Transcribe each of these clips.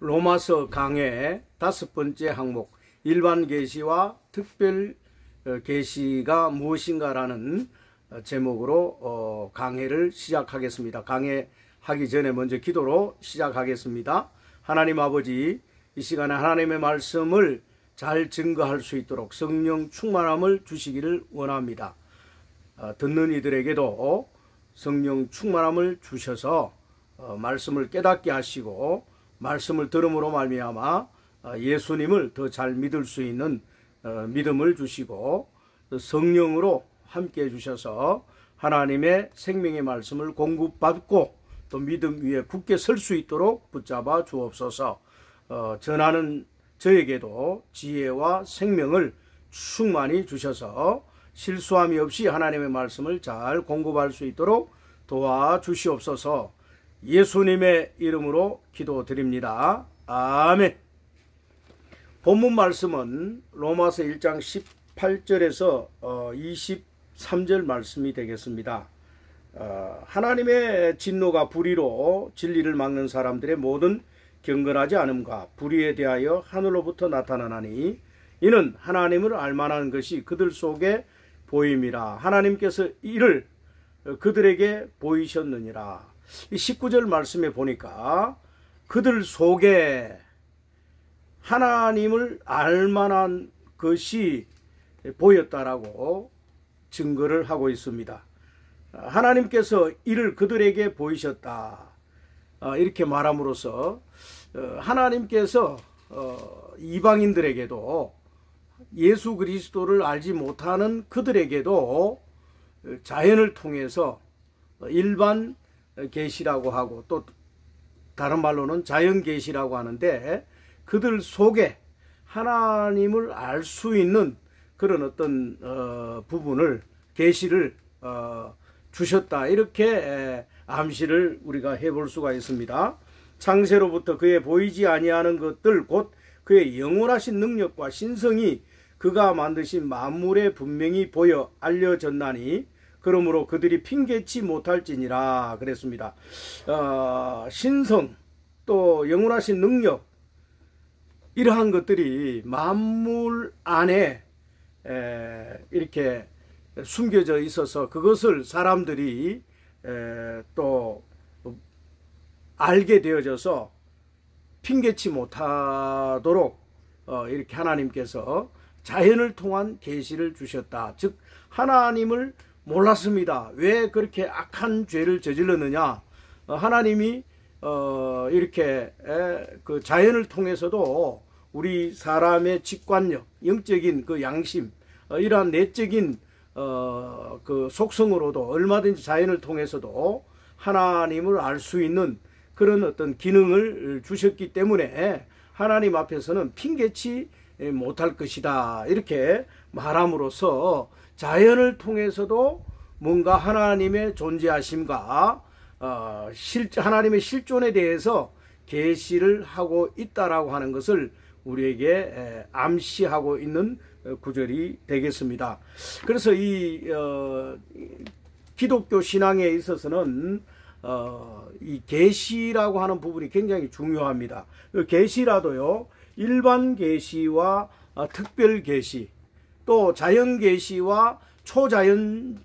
로마서 강해 5번째 항목 일반 계시와 특별 계시가 무엇인가라는 제목으로 강해를 시작하겠습니다. 강해하기 전에 먼저 기도로 시작하겠습니다. 하나님 아버지, 이 시간에 하나님의 말씀을 잘 증거할 수 있도록 성령 충만함을 주시기를 원합니다. 듣는 이들에게도 성령 충만함을 주셔서 말씀을 깨닫게 하시고 말씀을 들음으로 말미암아 예수님을 더 잘 믿을 수 있는 믿음을 주시고 성령으로 함께 해주셔서 하나님의 생명의 말씀을 공급받고 또 믿음 위에 굳게 설 수 있도록 붙잡아 주옵소서. 전하는 저에게도 지혜와 생명을 충만히 주셔서 실수함이 없이 하나님의 말씀을 잘 공급할 수 있도록 도와주시옵소서. 예수님의 이름으로 기도드립니다. 아멘. 본문 말씀은 로마서 1장 18절에서 23절 말씀이 되겠습니다. 하나님의 진노가 불의로 진리를 막는 사람들의 모든 경건하지 않음과 불의에 대하여 하늘로부터 나타나나니 이는 하나님을 알만한 것이 그들 속에 보임이라. 하나님께서 이를 그들에게 보이셨느니라. 이 19절 말씀에 보니까 그들 속에 하나님을 알만한 것이 보였다라고 증거를 하고 있습니다. 하나님께서 이를 그들에게 보이셨다, 이렇게 말함으로써 하나님께서 이방인들에게도 예수 그리스도를 알지 못하는 그들에게도 자연을 통해서 일반 계시라고 하고 또 다른 말로는 자연 계시라고 하는데 그들 속에 하나님을 알 수 있는 그런 어떤 부분을 계시를 주셨다, 이렇게 암시를 우리가 해볼 수가 있습니다. 창세로부터 그의 보이지 아니하는 것들 곧 그의 영원하신 능력과 신성이 그가 만드신 만물에 분명히 보여 알려졌나니 그러므로 그들이 핑계치 못할지니라 그랬습니다. 신성 또 영원하신 능력, 이러한 것들이 만물 안에 이렇게 숨겨져 있어서 그것을 사람들이 또 알게 되어져서 핑계치 못하도록 이렇게 하나님께서 자연을 통한 계시를 주셨다. 즉 하나님을 몰랐습니다. 왜 그렇게 악한 죄를 저질렀느냐? 하나님이 이렇게 그 자연을 통해서도 우리 사람의 직관력, 영적인 그 양심, 이러한 내적인 그 속성으로도 얼마든지 자연을 통해서도 하나님을 알 수 있는 그런 어떤 기능을 주셨기 때문에 하나님 앞에서는 핑계치 못할 것이다, 이렇게 말함으로써 자연을 통해서도 뭔가 하나님의 존재하심과 하나님의 실존에 대해서 계시를 하고 있다라고 하는 것을 우리에게 암시하고 있는 구절이 되겠습니다. 그래서 이 기독교 신앙에 있어서는 이 계시라고 하는 부분이 굉장히 중요합니다. 계시라도요, 일반 계시와 특별 계시, 또 자연 계시와 초자연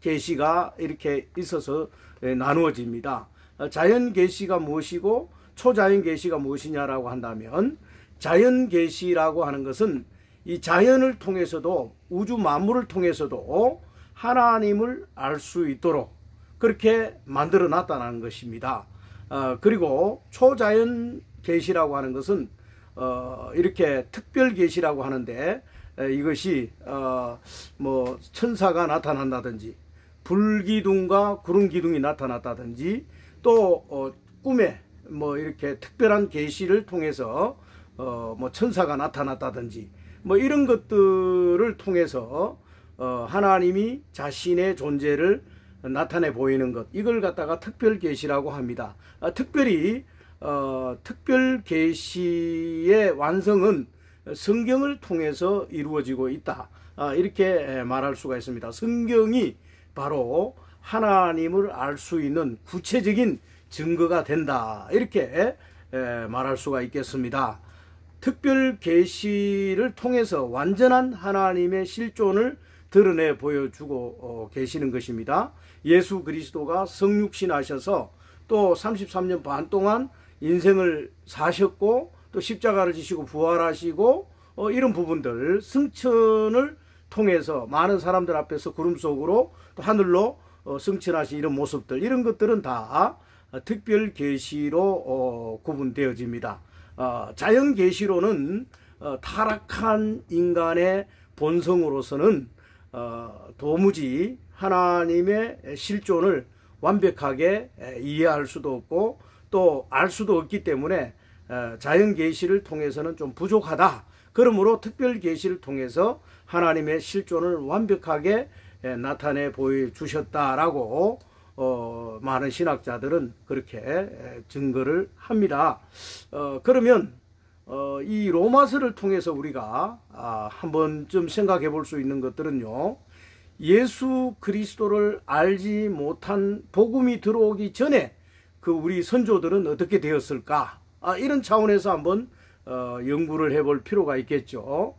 계시가 이렇게 있어서 나누어집니다. 자연 계시가 무엇이고 초자연 계시가 무엇이냐라고 한다면, 자연 계시라고 하는 것은 이 자연을 통해서도 우주 만물을 통해서도 하나님을 알 수 있도록 그렇게 만들어 놨다는 것입니다. 그리고 초자연 계시라고 하는 것은 이렇게 특별 계시라고 하는데, 이것이 뭐 천사가 나타난다든지 불기둥과 구름기둥이 나타났다든지 또 꿈에 뭐 이렇게 특별한 계시를 통해서 뭐 천사가 나타났다든지 뭐 이런 것들을 통해서 하나님이 자신의 존재를 나타내 보이는 것, 이걸 갖다가 특별 계시라고 합니다. 특별히 특별 계시의 완성은 성경을 통해서 이루어지고 있다, 이렇게 말할 수가 있습니다. 성경이 바로 하나님을 알 수 있는 구체적인 증거가 된다, 이렇게 말할 수가 있겠습니다. 특별 계시를 통해서 완전한 하나님의 실존을 드러내 보여주고 계시는 것입니다. 예수 그리스도가 성육신하셔서 또 33년 반 동안 인생을 사셨고 또 십자가를 지시고 부활하시고 이런 부분들, 승천을 통해서 많은 사람들 앞에서 구름 속으로 또 하늘로 승천하신 이런 모습들, 이런 것들은 다 특별 계시로 구분되어집니다. 자연 계시로는 타락한 인간의 본성으로서는 도무지 하나님의 실존을 완벽하게 이해할 수도 없고 또 알 수도 없기 때문에 자연 계시를 통해서는 좀 부족하다. 그러므로 특별 계시를 통해서 하나님의 실존을 완벽하게 나타내 보여주셨다라고 많은 신학자들은 그렇게 증거를 합니다. 그러면 이 로마서를 통해서 우리가 한 번쯤 생각해 볼 수 있는 것들은요, 예수 그리스도를 알지 못한 복음이 들어오기 전에 그 우리 선조들은 어떻게 되었을까? 이런 차원에서 한번 연구를 해볼 필요가 있겠죠.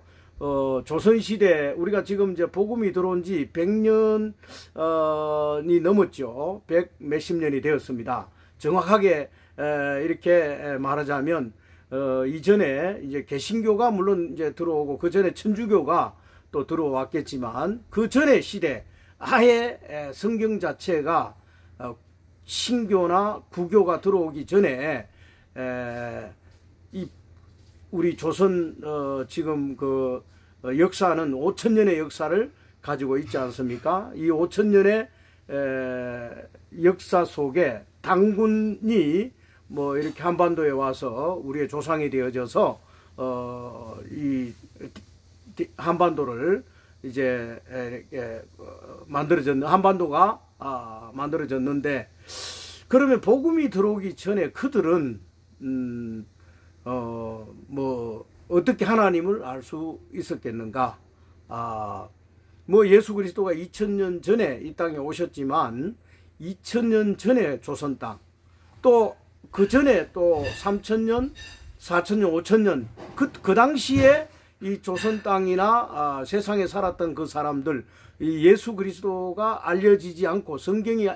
조선시대, 우리가 지금 이제 복음이 들어온 지 100년이 넘었죠. 100 몇십 년이 되었습니다. 정확하게 이렇게 말하자면 이전에 이제 개신교가 물론 이제 들어오고 그 전에 천주교가 또 들어왔겠지만 그 전의 시대, 아예 성경 자체가 신교나 구교가 들어오기 전에 이 우리 조선 지금 그 역사는 5000년의 역사를 가지고 있지 않습니까? 이 5000년의 역사 속에 당군이 뭐 이렇게 한반도에 와서 우리의 조상이 되어져서 이 한반도를 이제 만들어졌는, 한반도가 만들어졌는데, 그러면 복음이 들어오기 전에 그들은 뭐 어떻게 하나님을 알 수 있었겠는가? 뭐 예수 그리스도가 2000년 전에 이 땅에 오셨지만 2000년 전에 조선 땅, 또 그 전에 또 3000년, 4000년, 5000년 그 당시에 이 조선 땅이나 세상에 살았던 그 사람들, 이 예수 그리스도가 알려지지 않고 성경이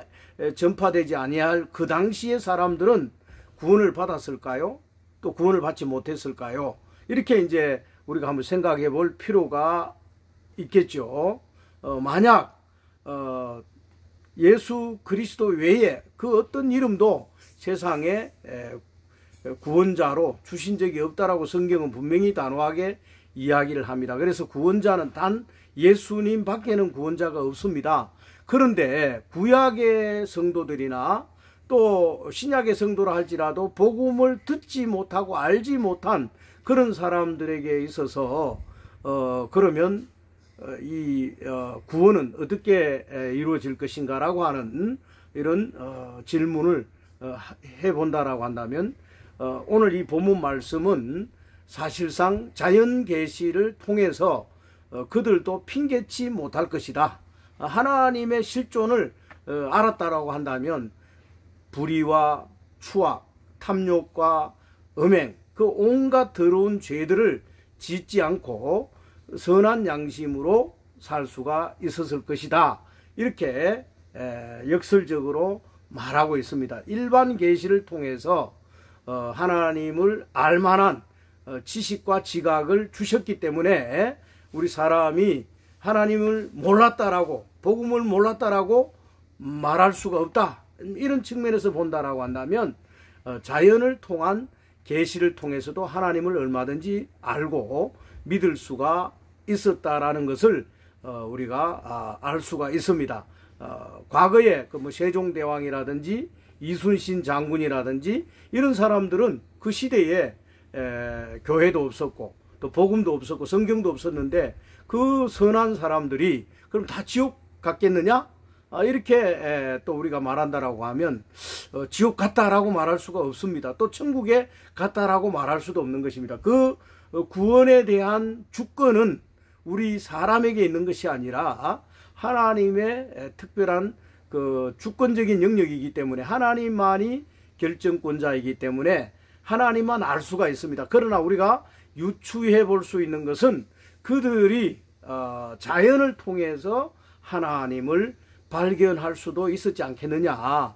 전파되지 아니할 그 당시의 사람들은 구원을 받았을까요? 또 구원을 받지 못했을까요? 이렇게 이제 우리가 한번 생각해 볼 필요가 있겠죠. 만약 예수 그리스도 외에 그 어떤 이름도 세상에 구원자로 주신 적이 없다라고 성경은 분명히 단호하게 이야기를 합니다. 그래서 구원자는 단 예수님 밖에는 구원자가 없습니다. 그런데 구약의 성도들이나 또 신약의 성도라 할지라도 복음을 듣지 못하고 알지 못한 그런 사람들에게 있어서 그러면 이 구원은 어떻게 이루어질 것인가라고 하는 이런 질문을 해본다라고 한다면, 오늘 이 본문 말씀은 사실상 자연 계시를 통해서 그들도 핑계치 못할 것이다. 하나님의 실존을 알았다라고 한다면 불의와 추악, 탐욕과 음행, 그 온갖 더러운 죄들을 짓지 않고 선한 양심으로 살 수가 있었을 것이다. 이렇게 역설적으로 말하고 있습니다. 일반 계시를 통해서 하나님을 알만한 지식과 지각을 주셨기 때문에 우리 사람이 하나님을 몰랐다라고, 복음을 몰랐다라고 말할 수가 없다. 이런 측면에서 본다라고 한다면 자연을 통한 계시를 통해서도 하나님을 얼마든지 알고 믿을 수가 있었다라는 것을 우리가 알 수가 있습니다. 과거에 그 뭐 세종대왕이라든지 이순신 장군이라든지 이런 사람들은 그 시대에 교회도 없었고 또 복음도 없었고 성경도 없었는데 그 선한 사람들이 그럼 다 지옥 갔겠느냐? 이렇게 또 우리가 말한다라고 하면 지옥 갔다라고 말할 수가 없습니다. 또 천국에 갔다라고 말할 수도 없는 것입니다. 그 구원에 대한 주권은 우리 사람에게 있는 것이 아니라 하나님의 특별한 그 주권적인 영역이기 때문에 하나님만이 결정권자이기 때문에 하나님만 알 수가 있습니다. 그러나 우리가 유추해 볼 수 있는 것은 그들이 자연을 통해서 하나님을 발견할 수도 있었지 않겠느냐.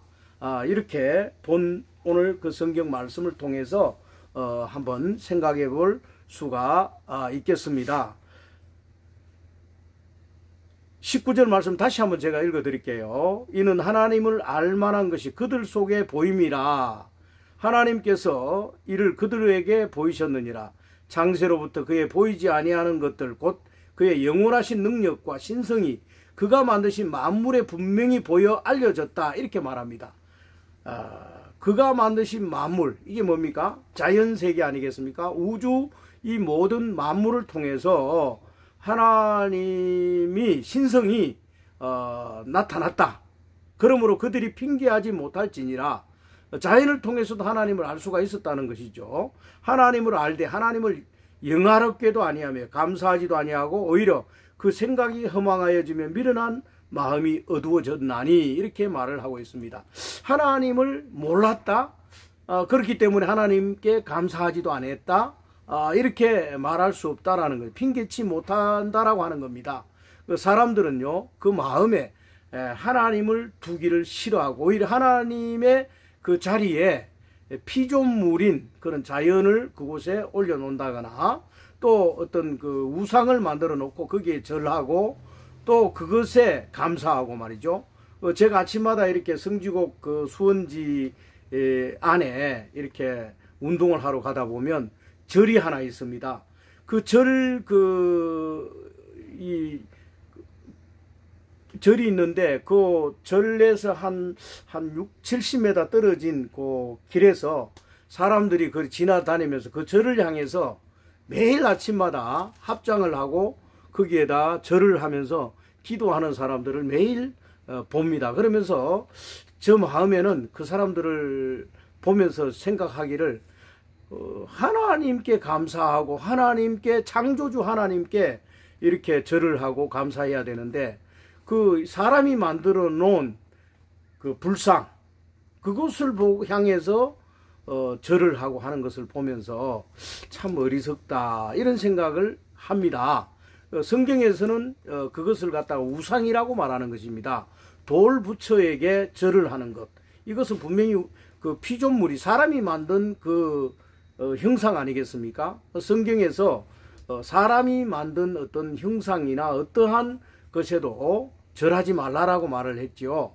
이렇게 오늘 그 성경 말씀을 통해서 한번 생각해 볼 수가 있겠습니다. 19절 말씀 다시 한번 제가 읽어 드릴게요. 이는 하나님을 알만한 것이 그들 속에 보임이라. 하나님께서 이를 그들에게 보이셨느니라. 창세로부터 그의 보이지 아니하는 것들 곧 그의 영원하신 능력과 신성이 그가 만드신 만물에 분명히 보여 알려졌다. 이렇게 말합니다. 그가 만드신 만물, 이게 뭡니까? 자연세계 아니겠습니까? 우주 이 모든 만물을 통해서 하나님이 신성이 나타났다. 그러므로 그들이 핑계하지 못할지니라. 자연을 통해서도 하나님을 알 수가 있었다는 것이죠. 하나님을 알되 하나님을 영화롭게도 아니하며 감사하지도 아니하고 오히려 그 생각이 허망하여지며 미련한 마음이 어두워졌나니 이렇게 말을 하고 있습니다. 하나님을 몰랐다. 그렇기 때문에 하나님께 감사하지도 않았다. 이렇게 말할 수 없다라는 거예요. 핑계치 못한다라고 하는 겁니다. 그 사람들은요, 그 마음에 하나님을 두기를 싫어하고 오히려 하나님의 그 자리에 피조물인 그런 자연을 그곳에 올려놓는다거나 또 어떤 그 우상을 만들어 놓고 거기에 절하고 또 그것에 감사하고 말이죠. 제가 아침마다 이렇게 성지곡 그 수원지 안에 이렇게 운동을 하러 가다 보면 절이 하나 있습니다. 그 절이 있는데 그 절에서 한 70m 떨어진 그 길에서 사람들이 그 지나다니면서 그 절을 향해서 매일 아침마다 합장을 하고 거기에다 절을 하면서 기도하는 사람들을 매일 봅니다. 그러면서 저 마음에는 그 사람들을 보면서 생각하기를 하나님께 감사하고 하나님께 창조주 하나님께 이렇게 절을 하고 감사해야 되는데 그 사람이 만들어 놓은 그 불상 그것을 향해서 절을 하고 하는 것을 보면서 참 어리석다 이런 생각을 합니다. 성경에서는 그것을 갖다가 우상이라고 말하는 것입니다. 돌 부처에게 절을 하는 것, 이것은 분명히 그 피조물이 사람이 만든 그 형상 아니겠습니까? 성경에서 사람이 만든 어떤 형상이나 어떠한 것에도 절하지 말라라고 말을 했지요.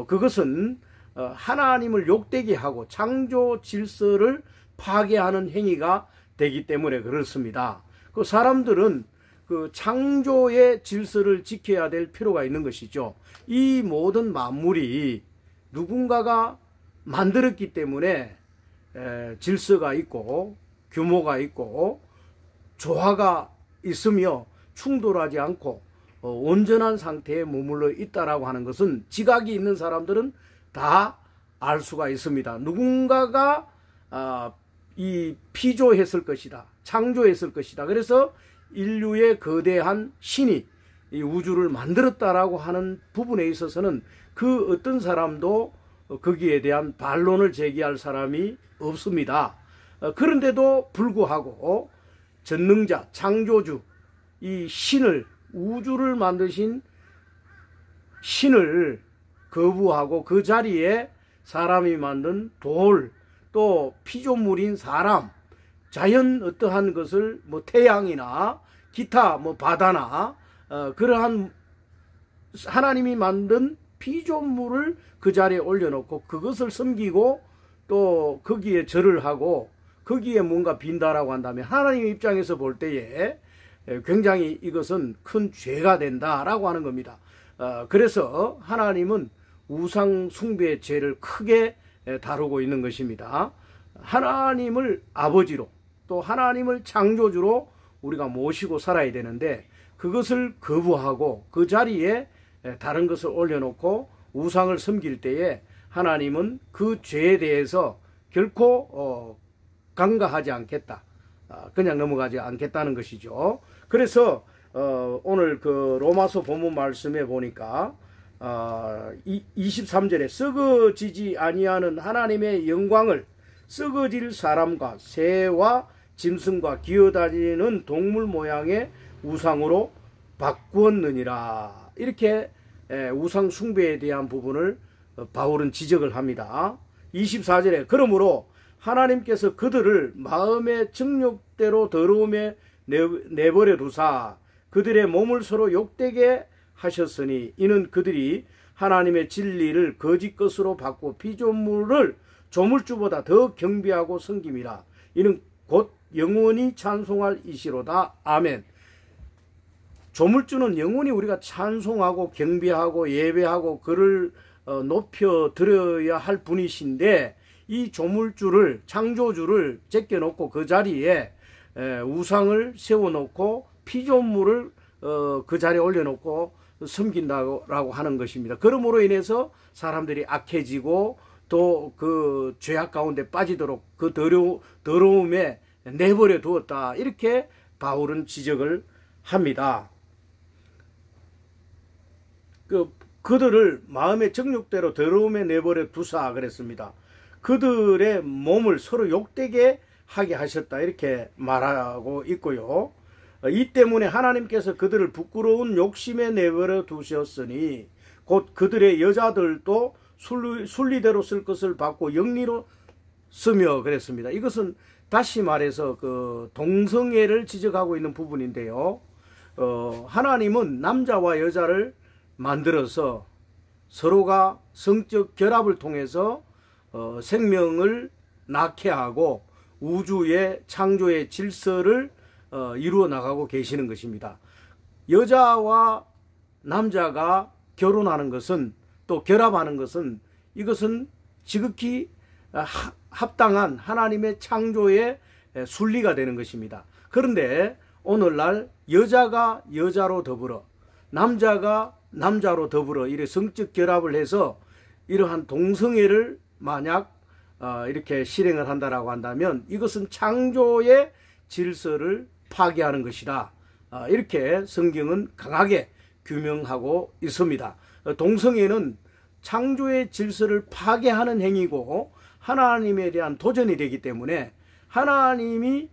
그것은 하나님을 욕되게 하고 창조 질서를 파괴하는 행위가 되기 때문에 그렇습니다. 그 사람들은 그 창조의 질서를 지켜야 될 필요가 있는 것이죠. 이 모든 만물이 누군가가 만들었기 때문에 질서가 있고 규모가 있고 조화가 있으며 충돌하지 않고 온전한 상태에 머물러 있다라고 하는 것은 지각이 있는 사람들은 다 알 수가 있습니다. 누군가가 이 피조했을 것이다. 창조했을 것이다. 그래서 인류의 거대한 신이 이 우주를 만들었다라고 하는 부분에 있어서는 그 어떤 사람도 거기에 대한 반론을 제기할 사람이 없습니다. 그런데도 불구하고 전능자, 창조주, 이 신을, 우주를 만드신 신을 거부하고 그 자리에 사람이 만든 돌, 또 피조물인 사람, 자연 어떠한 것을 뭐 태양이나 기타 뭐 바다나 그러한 하나님이 만든 피조물을 그 자리에 올려놓고 그것을 섬기고 또 거기에 절을 하고 거기에 뭔가 빈다라고 한다면 하나님의 입장에서 볼 때에 굉장히 이것은 큰 죄가 된다라고 하는 겁니다. 그래서 하나님은 우상 숭배의 죄를 크게 다루고 있는 것입니다. 하나님을 아버지로 또 하나님을 창조주로 우리가 모시고 살아야 되는데 그것을 거부하고 그 자리에 다른 것을 올려놓고 우상을 섬길 때에 하나님은 그 죄에 대해서 결코 간과하지 않겠다. 그냥 넘어가지 않겠다는 것이죠. 그래서 오늘 그 로마서 본문 말씀에 보니까 23절에 썩어지지 아니하는 하나님의 영광을 썩어질 사람과 새와 짐승과 기어다니는 동물 모양의 우상으로 바꾸었느니라. 이렇게 우상 숭배에 대한 부분을 바울은 지적을 합니다. 24절에 그러므로 하나님께서 그들을 마음의 정욕대로 더러움에 내버려 두사 그들의 몸을 서로 욕되게 하셨으니 이는 그들이 하나님의 진리를 거짓 것으로 바꾸어 피조물을 조물주보다 더 경배하고 섬김이라. 이는 곧 영원히 찬송할 이시로다. 아멘. 조물주는 영원히 우리가 찬송하고 경배하고 예배하고 그를 높여 드려야 할 분이신데 이 조물주를 창조주를 제껴놓고 그 자리에 우상을 세워놓고 피조물을 그 자리에 올려놓고 섬긴다고 하는 것입니다. 그러므로 인해서 사람들이 악해지고 또 그 죄악 가운데 빠지도록 그 더러움에 내버려 두었다. 이렇게 바울은 지적을 합니다. 그들을 마음의 정욕대로 더러움에 내버려 두사 그랬습니다. 그들의 몸을 서로 욕되게 하게 하셨다. 이렇게 말하고 있고요. 이 때문에 하나님께서 그들을 부끄러운 욕심에 내버려 두셨으니 곧 그들의 여자들도 순리대로 쓸 것을 받고 영리로 쓰며 그랬습니다. 이것은 다시 말해서 그 동성애를 지적하고 있는 부분인데요. 하나님은 남자와 여자를 만들어서 서로가 성적 결합을 통해서 생명을 낳게 하고 우주의 창조의 질서를 이루어 나가고 계시는 것입니다. 여자와 남자가 결혼하는 것은 또 결합하는 것은 이것은 지극히 합당한 하나님의 창조의 순리가 되는 것입니다. 그런데 오늘날 여자가 여자로 더불어 남자가 남자로 더불어 이렇게 성적 결합을 해서 이러한 동성애를 만약 이렇게 실행을 한다라고 한다면 이것은 창조의 질서를 파괴하는 것이다. 이렇게 성경은 강하게 규명하고 있습니다. 동성애는 창조의 질서를 파괴하는 행위고 하나님에 대한 도전이 되기 때문에 하나님이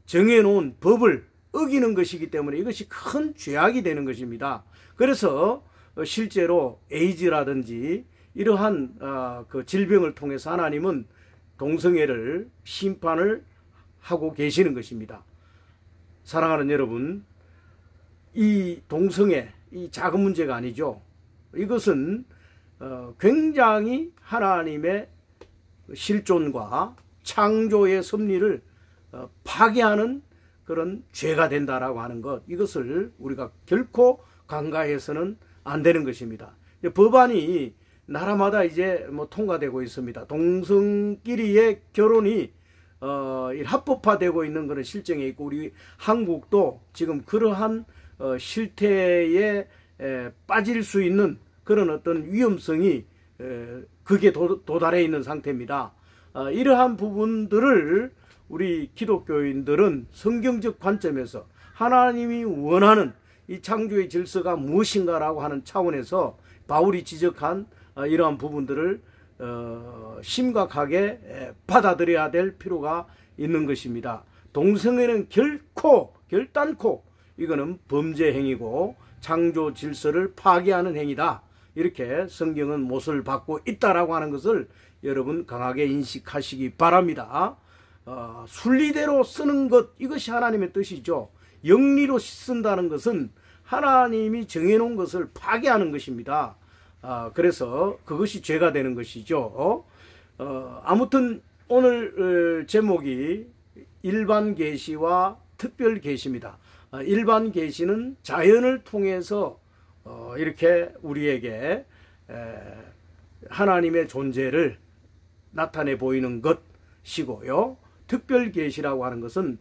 정해놓은 법을 어기는 것이기 때문에 이것이 큰 죄악이 되는 것입니다. 그래서 실제로 에이즈라든지 이러한 그 질병을 통해서 하나님은 동성애를 심판을 하고 계시는 것입니다. 사랑하는 여러분, 이 동성애, 이 작은 문제가 아니죠. 이것은 굉장히 하나님의 실존과 창조의 섭리를 파괴하는 그런 죄가 된다라고 하는 것, 이것을 우리가 결코 간과해서는 안 되는 것입니다. 법안이 나라마다 이제 통과되고 있습니다. 동성끼리의 결혼이 합법화되고 있는 그런 실정에 있고 우리 한국도 지금 그러한 실태에 빠질 수 있는 그런 어떤 위험성이 극에 도달해 있는 상태입니다. 이러한 부분들을 우리 기독교인들은 성경적 관점에서 하나님이 원하는 이 창조의 질서가 무엇인가라고 하는 차원에서 바울이 지적한 이러한 부분들을 심각하게 받아들여야 될 필요가 있는 것입니다. 동성애는 결단코 이거는 범죄 행위고 창조 질서를 파괴하는 행위다. 이렇게 성경은 못을 받고 있다라고 하는 것을 여러분 강하게 인식하시기 바랍니다. 순리대로 쓰는 것, 이것이 하나님의 뜻이죠. 영리로 쓴다는 것은 하나님이 정해놓은 것을 파괴하는 것입니다. 그래서 그것이 죄가 되는 것이죠. 아무튼 오늘 제목이 일반 계시와 특별 계시입니다. 일반 계시는 자연을 통해서 이렇게 우리에게 하나님의 존재를 나타내 보이는 것이고요. 특별 계시라고 하는 것은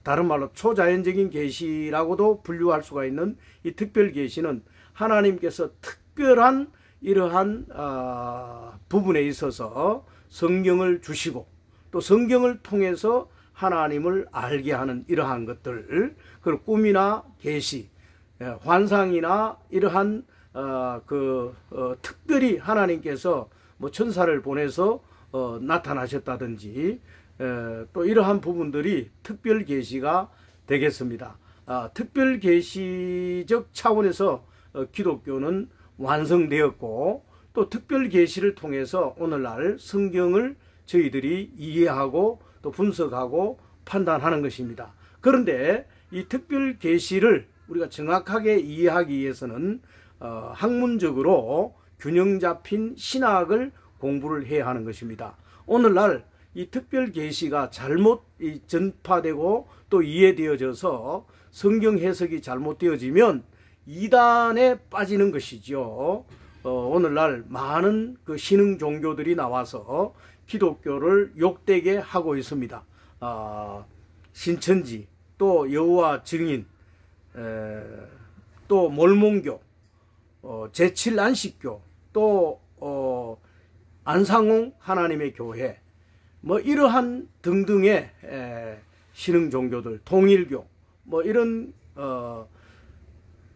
다른 말로 초자연적인 계시라고도 분류할 수가 있는 이 특별 계시는 하나님께서 특별한 이러한 부분에 있어서 성경을 주시고 또 성경을 통해서 하나님을 알게 하는 이러한 것들, 그리고 꿈이나 계시, 환상이나 이러한 특별히 하나님께서 천사를 보내서 나타나셨다든지 또 이러한 부분들이 특별 계시가 되겠습니다. 특별 계시적 차원에서 기독교는 완성되었고 또 특별 계시를 통해서 오늘날 성경을 저희들이 이해하고 또 분석하고 판단하는 것입니다. 그런데 이 특별 계시를 우리가 정확하게 이해하기 위해서는 학문적으로 균형 잡힌 신학을 공부를 해야 하는 것입니다. 오늘날 이 특별 계시가 잘못 전파되고 또 이해되어져서 성경 해석이 잘못되어지면 이단에 빠지는 것이죠. 오늘날 많은 그 신흥 종교들이 나와서 기독교를 욕되게 하고 있습니다. 신천지, 또 여호와 증인, 또 몰몬교, 제7안식교, 또 안상홍 하나님의 교회, 뭐 이러한 등등의 신흥 종교들, 통일교, 뭐 이런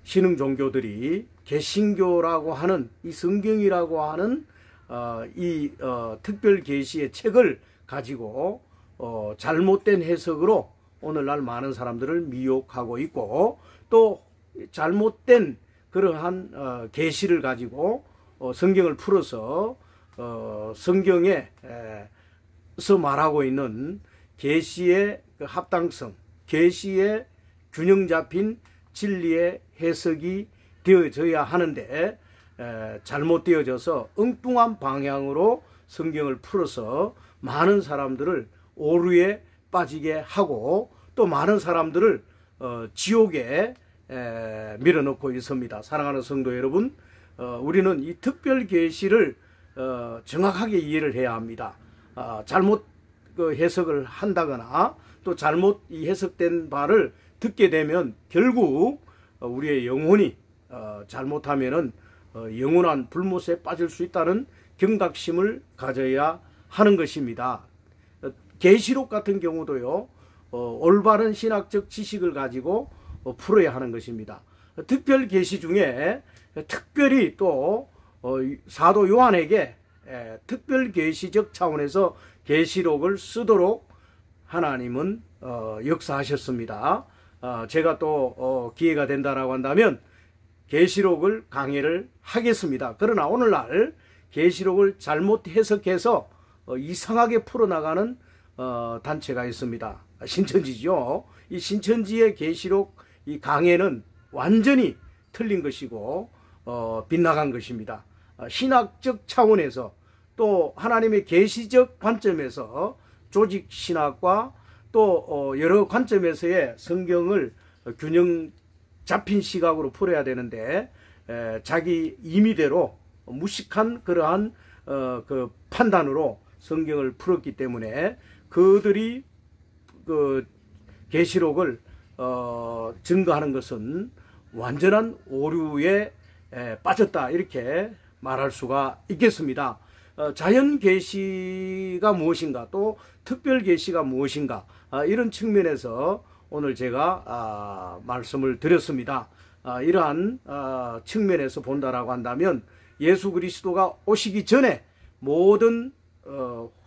신흥 종교들이 개신교라고 하는 이 성경이라고 하는 이 특별 계시의 책을 가지고 잘못된 해석으로 오늘날 많은 사람들을 미혹하고 있고 또 잘못된 그러한 계시를 가지고 성경을 풀어서 성경에서 말하고 있는 계시의 그 합당성, 계시의 균형 잡힌 진리의 해석이 되어져야 하는데 잘못되어져서 엉뚱한 방향으로 성경을 풀어서 많은 사람들을 오류에 빠지게 하고 또 많은 사람들을 지옥에 밀어넣고 있습니다. 사랑하는 성도 여러분, 우리는 이 특별 계시를 정확하게 이해를 해야 합니다. 잘못 그 해석을 한다거나 또 잘못 이 해석된 바를 듣게 되면 결국 우리의 영혼이 잘못하면은 영원한 불못에 빠질 수 있다는 경각심을 가져야 하는 것입니다. 계시록 같은 경우도요, 올바른 신학적 지식을 가지고 풀어야 하는 것입니다. 특별 계시 중에 특별히 또 사도 요한에게 특별 계시적 차원에서 계시록을 쓰도록 하나님은 역사하셨습니다. 제가 또 기회가 된다라고 한다면 계시록을 강의를 하겠습니다. 그러나 오늘날 계시록을 잘못 해석해서 이상하게 풀어나가는 단체가 있습니다. 신천지죠. 이 신천지의 계시록 이 강해는 완전히 틀린 것이고 빗나간 것입니다. 신학적 차원에서 또 하나님의 계시적 관점에서 조직 신학과 또 여러 관점에서의 성경을 균형 잡힌 시각으로 풀어야 되는데 자기 임의대로 무식한 그러한 그 판단으로 성경을 풀었기 때문에 그들이 그 계시록을 증거하는 것은 완전한 오류에 빠졌다 이렇게 말할 수가 있겠습니다. 자연 계시가 무엇인가 또 특별 계시가 무엇인가 이런 측면에서 오늘 제가 말씀을 드렸습니다. 이러한 측면에서 본다라고 한다면 예수 그리스도가 오시기 전에 모든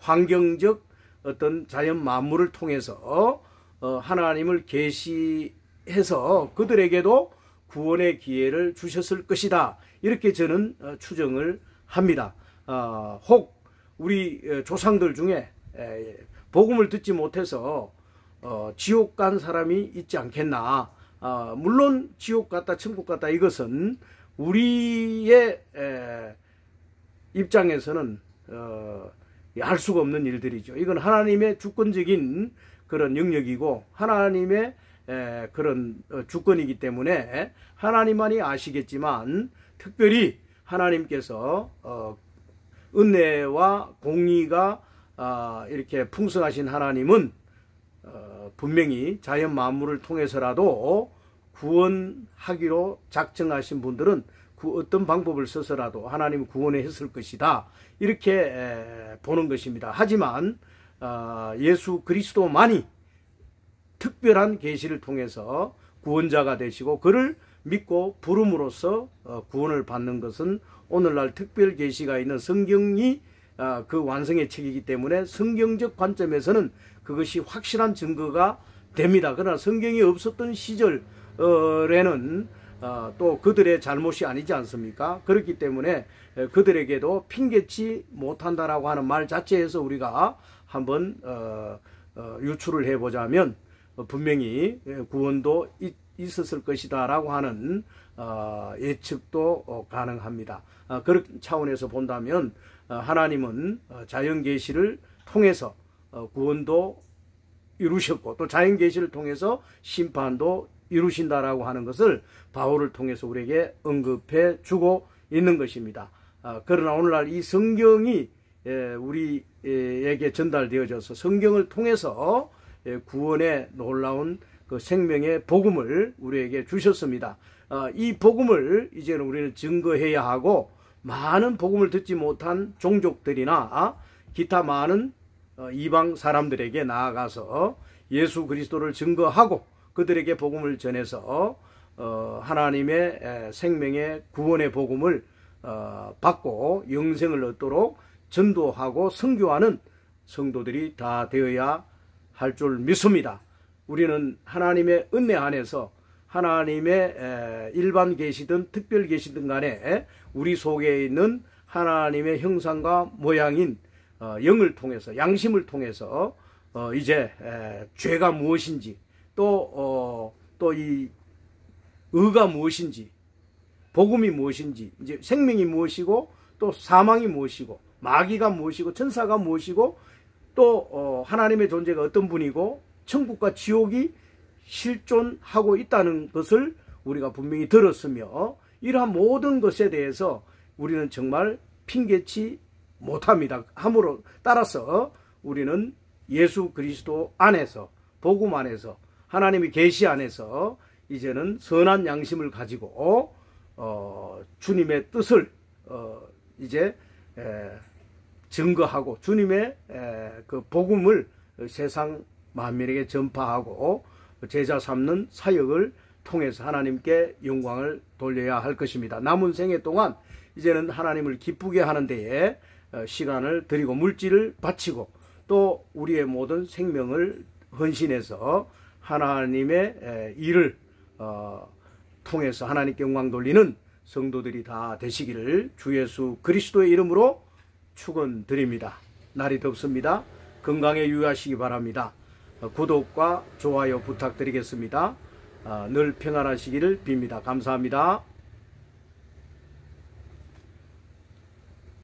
환경적 어떤 자연 만물을 통해서 하나님을 계시해서 그들에게도 구원의 기회를 주셨을 것이다. 이렇게 저는 추정을 합니다. 혹 우리 조상들 중에 복음을 듣지 못해서 지옥 간 사람이 있지 않겠나. 물론 지옥 갔다 천국 갔다 이것은 우리의 입장에서는 알 수가 없는 일들이죠. 이건 하나님의 주권적인 그런 영역이고 하나님의 그런 주권이기 때문에 하나님만이 아시겠지만 특별히 하나님께서 은혜와 공의가 이렇게 풍성하신 하나님은 분명히 자연 만물을 통해서라도 구원하기로 작정하신 분들은 그 어떤 방법을 써서라도 하나님 구원해 했을 것이다. 이렇게 보는 것입니다. 하지만 예수 그리스도만이 특별한 계시를 통해서 구원자가 되시고 그를 믿고 부름으로써 구원을 받는 것은 오늘날 특별 계시가 있는 성경이 그 완성의 책이기 때문에 성경적 관점에서는 그것이 확실한 증거가 됩니다. 그러나 성경이 없었던 시절에는 또 그들의 잘못이 아니지 않습니까? 그렇기 때문에 그들에게도 핑계치 못한다라고 하는 말 자체에서 우리가 한번 유추를 해보자면 분명히 구원도 있었을 것이다 라고 하는 예측도 가능합니다. 그런 차원에서 본다면 하나님은 자연계시를 통해서 구원도 이루셨고 또 자연계시를 통해서 심판도 이루신다라고 하는 것을 바울을 통해서 우리에게 언급해 주고 있는 것입니다. 그러나 오늘날 이 성경이 우리에게 전달되어져서 성경을 통해서 구원의 놀라운 그 생명의 복음을 우리에게 주셨습니다. 이 복음을 이제는 우리는 증거해야 하고 많은 복음을 듣지 못한 종족들이나 기타 많은 이방 사람들에게 나아가서 예수 그리스도를 증거하고 그들에게 복음을 전해서 하나님의 생명의 구원의 복음을 받고 영생을 얻도록 전도하고 선교하는 성도들이 다 되어야 할 줄 믿습니다. 우리는 하나님의 은혜 안에서 하나님의 일반 계시든 특별 계시든 간에 우리 속에 있는 하나님의 형상과 모양인 영을 통해서 양심을 통해서 이제 죄가 무엇인지 또 이 의가 무엇인지 복음이 무엇인지 이제 생명이 무엇이고 또 사망이 무엇이고 마귀가 무엇이고 천사가 무엇이고 또 하나님의 존재가 어떤 분이고 천국과 지옥이 실존하고 있다는 것을 우리가 분명히 들었으며 이러한 모든 것에 대해서 우리는 정말 핑계치 못합니다. 함으로 따라서 우리는 예수 그리스도 안에서 복음 안에서 하나님의 계시 안에서 이제는 선한 양심을 가지고 주님의 뜻을 이제 증거하고 주님의 그 복음을 세상 만민에게 전파하고 제자 삼는 사역을 통해서 하나님께 영광을 돌려야 할 것입니다. 남은 생애 동안 이제는 하나님을 기쁘게 하는 데에 시간을 드리고 물질을 바치고 또 우리의 모든 생명을 헌신해서 하나님의 일을 통해서 하나님께 영광 돌리는 성도들이 다 되시기를 주 예수 그리스도의 이름으로 축원드립니다. 날이 덥습니다. 건강에 유의하시기 바랍니다. 구독과 좋아요 부탁드리겠습니다. 늘 평안하시기를 빕니다. 감사합니다.